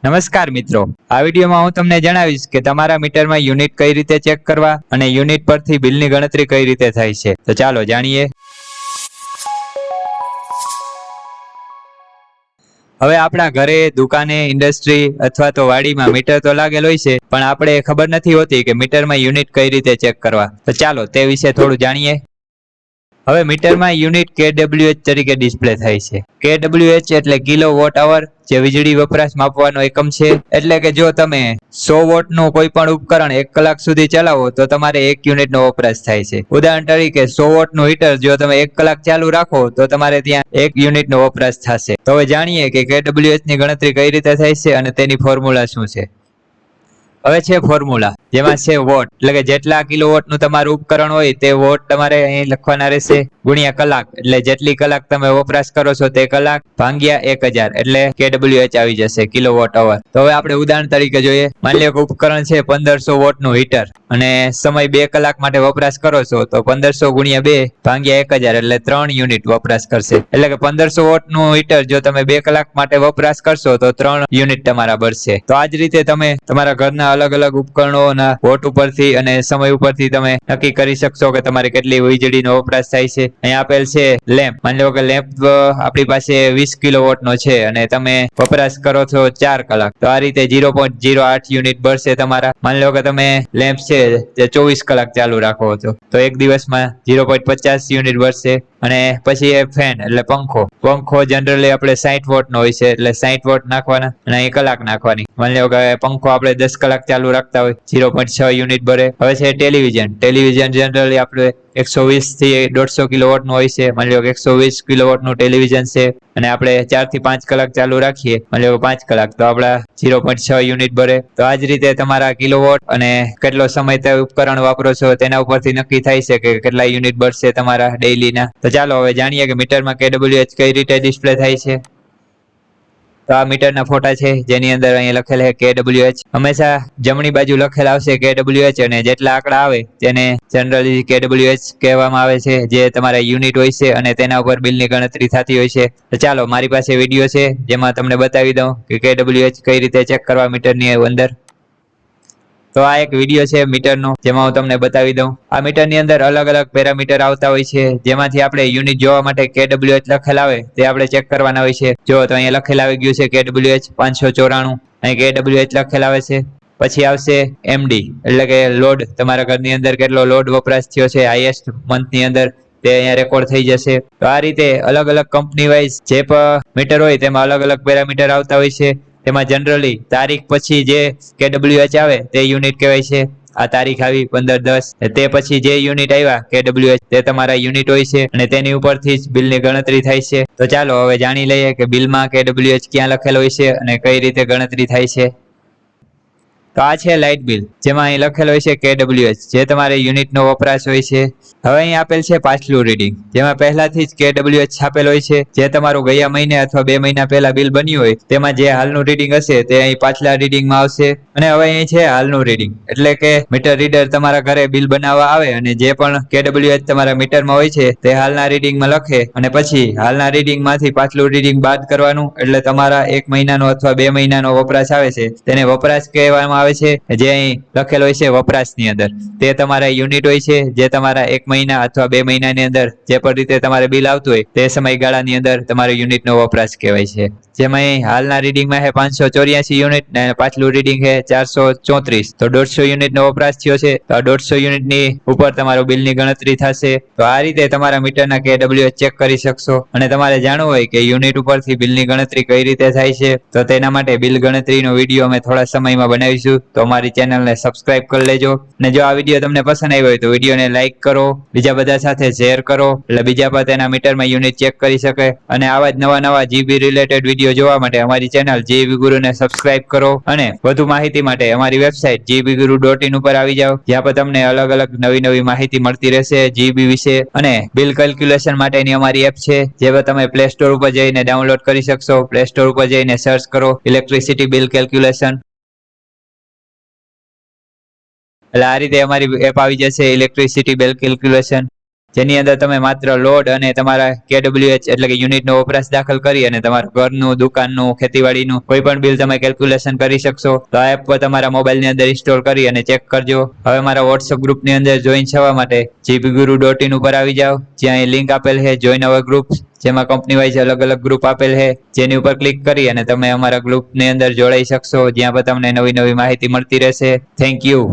નમસ્કાર મિત્રો, આ વિડીયોમાં હું તમને જણાવીશ કે તમારા મીટરમાં યુનિટ કઈ રીતે ચેક કરવા અને યુનિટ પરથી બિલની ગણતરી કઈ રીતે થાય છે. તો ચાલો જાણીએ. હવે આપણા ઘરે, દુકાને, ઇન્ડસ્ટ્રી અથવા તો વાડીમાં મીટર તો લાગેલ હોય છે, પણ આપણે ખબર નથી હોતી કે મીટરમાં યુનિટ કઈ રીતે ચેક કરવા. તો ચાલો તે વિશે થોડું જાણીએ. હવે મીટરમાં યુનિટ kWh તરીકે ડિસ્પ્લે થાય છે. kWh એટલે કિલો વોટ અવર, જે વીજળી વપરાશ માપવાનો એકમ છે. એટલે કે જો તમે 100 વોટનું કોઈ પણ ઉપકરણ 1 કલાક સુધી ચલાવો તો તમારે 1 યુનિટનો વપરાશ થાય છે. ઉદાહરણ તરીકે 100 વોટનું હીટર જો તમે 1 કલાક ચાલુ રાખો તો તમારે ત્યાં 1 યુનિટનો વપરાશ થશે. તો હવે જાણીએ કે kWh ની ગણતરી કઈ રીતે થાય છે અને તેની ફોર્મ્યુલા શું છે. હવે છે ફોર્મ્યુલા, જેમાં છે વોટ, એટલે કે જેટલા કિલોવોટનું તમારું ઉપકરણ હોય તે વોટ તમારે અહીં લખવાના રહેશે, ગુણ્યા કલાક, એટલે જેટલી કલાક તમે વપરાશ કરો છો તે કલાક, ભાગ્યા 1000, એટલે kWh આવી જશે, કિલોવોટ અવર. તો હવે આપણે ઉદાહરણ તરીકે જોઈએ. માની લો કે ઉપકરણ છે 1500 વોટનું હીટર અને સમય 2 કલાક માટે વપરાશ કરો છો, તો 1500 ગુણ્યા 2 ભાગ્યા 1000, એટલે 3 યુનિટ વપરાશ કરશે. એટલે કે 1500 વોટનું હીટર જો તમે 2 કલાક માટે વપરાશ કરશો તો 3 યુનિટ તમારા બળશે. તો આ જ રીતે તમે તમારા ઘરના અલગ અલગ ઉપકરણોના વોટ ઉપરથી અને સમય ઉપરથી તમે નક્કી કરી શકશો કે તમારે કેટલી વીજળીનો વપરાશ થાય છે. અહીં આપેલ છે લેમ્પ. માની લો કે લેમ્પ આપણી પાસે 20 કિલોવોટનો છે અને તમે વપરાશ કરો છો 4 કલાક, તો આ રીતે 0.08 યુનિટ બળશે તમારા. માની લો કે તમે લેમ્પ છે તે 24 કલાક ચાલુ રાખો છો, તો એક દિવસમાં 0.50 યુનિટ બળશે. અને પછી એ ફેન એટલે પંખો જનરલી આપણે 60 વોટનો હોય છે, એટલે 60 વોટ નાખવાના અને અહીં કલાક નાખવાની. માની લો કે પંખો આપણે 10 કલાક ચાલુ રાખતા હોય, 0.6 યુનિટ બળે. હવે છે ટેલિવિઝન જનરલી આપણે 120 થી 150 કિલોવોટનું હોય છે. માની લો કે 120 કિલોવોટનું ટેલિવિઝન છે અને આપણે 4 થી 5 કલાક ચાલુ રાખીએ, માની લો 5 કલાક, તો આપણા 0.6 યુનિટ બળે. તો આ જ રીતે તમારા કિલોવોટ અને કેટલો સમય તે ઉપકરણ વાપરો છો તેના ઉપરથી નક્કી થાય છે કે કેટલા યુનિટ બળશે તમારા ડેઈલીના. તો ચાલો હવે જાણીએ કે મીટરમાં kWh કઈ રીતે ડિસ્પ્લે થાય છે. તો આ મીટરના ફોટા છે, જેની અંદર અહીંયા લખેલ છે kWh. હંમેશા જમણી બાજુ લખેલ આવશે kWh અને જેટલા આંકડા આવે તેને જનરલી kWh કહેવામાં આવે છે, જે તમારા યુનિટ હોય છે અને તેના ઉપર બિલની ગણતરી થતી હોય છે. તો ચાલો મારી પાસે વિડીયો છે જેમાં તમને બતાવી દઉં કે kWh કઈ રીતે ચેક કરવા મીટરની અંદર. તો આ એક વિડીયો છે મીટરનો, જેમાં હું તમને બતાવી દઉં. આ મીટરની અંદર અલગ અલગ પેરામીટર આવતા હોય છે, જેમાંથી આપણે યુનિટ જોવા માટે kWh લખેલ આવે તે આપણે ચેક કરવાના હોય છે. જો તો અહીંયા લખેલ આવી ગયું છે kWh 594, અહીં kWh લખેલ આવે છે. પછી આવશે MD, એટલે કે લોડ, તમારા ઘરની અંદર કેટલો લોડ વપરાશ થયો છે હાઈએસ્ટ મંથની અંદર, તે અહીંયા રેકોર્ડ થઈ જશે. તો આ રીતે અલગ અલગ કંપની વાઇઝ જે મીટર હોય તેમાં અલગ અલગ પેરામીટર આવતા હોય છે. તેમાં જનરલી તારીખ પછી જે kWh આવે તે યુનિટ કહેવાય છે. આ તારીખ આવી 15/10, તે પછી જે યુનિટ આવ્યા kWh તે તમારા યુનિટ હોય છે અને તેની ઉપરથી જ બિલની ગણતરી થાય છે. તો ચાલો હવે જાણી લઈએ કે બિલમાં kWh ક્યાં લખેલ હોય છે અને કઈ રીતે ગણતરી થાય છે. તો આ છે લાઇટ બિલ, જેમાં અહીં લખેલ હોય છે kWh, જે તમારે યુનિટનો વપરાશ હોય છે. હવે અહીં આપેલ છે પાછલું રીડિંગ, જેમાં પહેલાથી જ kWh છાપેલ હોય છે. જે તમારું ગયા મહિને અથવા 2 મહિના પહેલા બિલ બન્યું હોય તેમાં જે હાલનું રીડિંગ હશે તે અહીં પાછલા રીડિંગમાં આવશે. અને હવે અહીં છે હાલનું રીડિંગ, એટલે કે મીટર રીડર તમારા ઘરે બિલ બનાવવા આવે અને જે પણ kWh તમારા મીટરમાં હોય છે તે હાલના રીડિંગમાં લખે અને પછી હાલના રીડિંગમાંથી પાછલું રીડિંગ બાદ કરવાનું, એટલે તમારા 1 મહિનાનો અથવા 2 મહિનાનો વપરાશ આવે છે તેને વપરાશ કહેવામાં આવે છે. જે અહીં લખેલ હોય છે વપરાશની અંદર તે તમારા યુનિટ હોય છે, જે તમારા 1 મહિના અથવા 2 મહિનાની અંદર જે પણ રીતે તમારે બિલ આવતું હોય તે સમયગાળાની અંદર તમારા યુનિટનો વપરાશ કહેવાય છે. જેમાં હાલના રીડિંગમાં છે 584 યુનિટ ને પાછલું રીડિંગ છે 434, તો 150 યુનિટનો વપરાશ થયો છે. તો 150 યુનિટની ઉપર તમારું બિલની ગણતરી થશે. તો આ રીતે તમારા મીટરના kWh ચેક કરી શકશો. અને તમારે જાણવું હોય કે યુનિટ ઉપરથી બિલની ગણતરી કઈ રીતે થાય છે, તો તેના માટે બિલ ગણતરીનો વિડીયો અમે થોડા સમયમાં બનાવીશું. તો અમારી ચેનલને સબસ્ક્રાઇબ કરી લેજો. અને જો આ વિડીયો તમને પસંદ આવ્યો હોય તો વિડીયોને લાઇક કરો, બીજા બધા સાથે શેર કરો, એટલે બીજા પણ તેના મીટરમાં યુનિટ ચેક કરી શકે. અને આવા જ નવા GB રિલેટેડ વિડીયો જોવા માટે અમારી ચેનલ GB ગુરુને સબસ્ક્રાઇબ કરો. અને વધુ માહિતી માટે અમારી વેબસાઇટ gbguru.in ઉપર આવી જાઓ, જ્યાં પર તમને અલગ અલગ નવી માહિતી મળતી રહેશે GB વિશે. અને બિલ કેલ્ક્યુલેશન માટેની અમારી એપ છે, જે તમે પ્લે સ્ટોર ઉપર જઈને ડાઉનલોડ કરી શકશો. પ્લે સ્ટોર ઉપર જઈને સર્ચ કરો ઇલેક્ટ્રિસિટી બિલ કેલ્ક્યુલેશન, એટલે આ રીતે અમારી એપ આવી જશે ઇલેક્ટ્રિસિટી બિલ કેલ્ક્યુલેશન. જેની અંદર તમે માત્ર લોડ અને તમારા KWH એટલે કે યુનિટનો વપરાશ દાખલ કરી અને તમારા ઘરનું, દુકાનનું, ખેતીવાડીનું કોઈ પણ બિલ તમે કેલ્ક્યુલેશન કરી શકશો. તો આ એપ તમારા મોબાઈલની અંદર ઇન્સ્ટોલ કરી અને ચેક કરજો. હવે મારા વોટ્સઅપ ગ્રુપની અંદર જોઈન થવા માટે gbguru.in ઉપર આવી જાઓ. જ્યાં અહીં લિંક આપેલ છે જોઈન અવર ગ્રુપ, જેમાં કંપની વાઇઝ અલગ અલગ ગ્રુપ આપેલ છે, જેની ઉપર ક્લિક કરી અને તમે અમારા ગ્રુપની અંદર જોડાઈ શકશો, જ્યાં પર તમને નવી નવી માહિતી મળતી રહેશે. Thank you.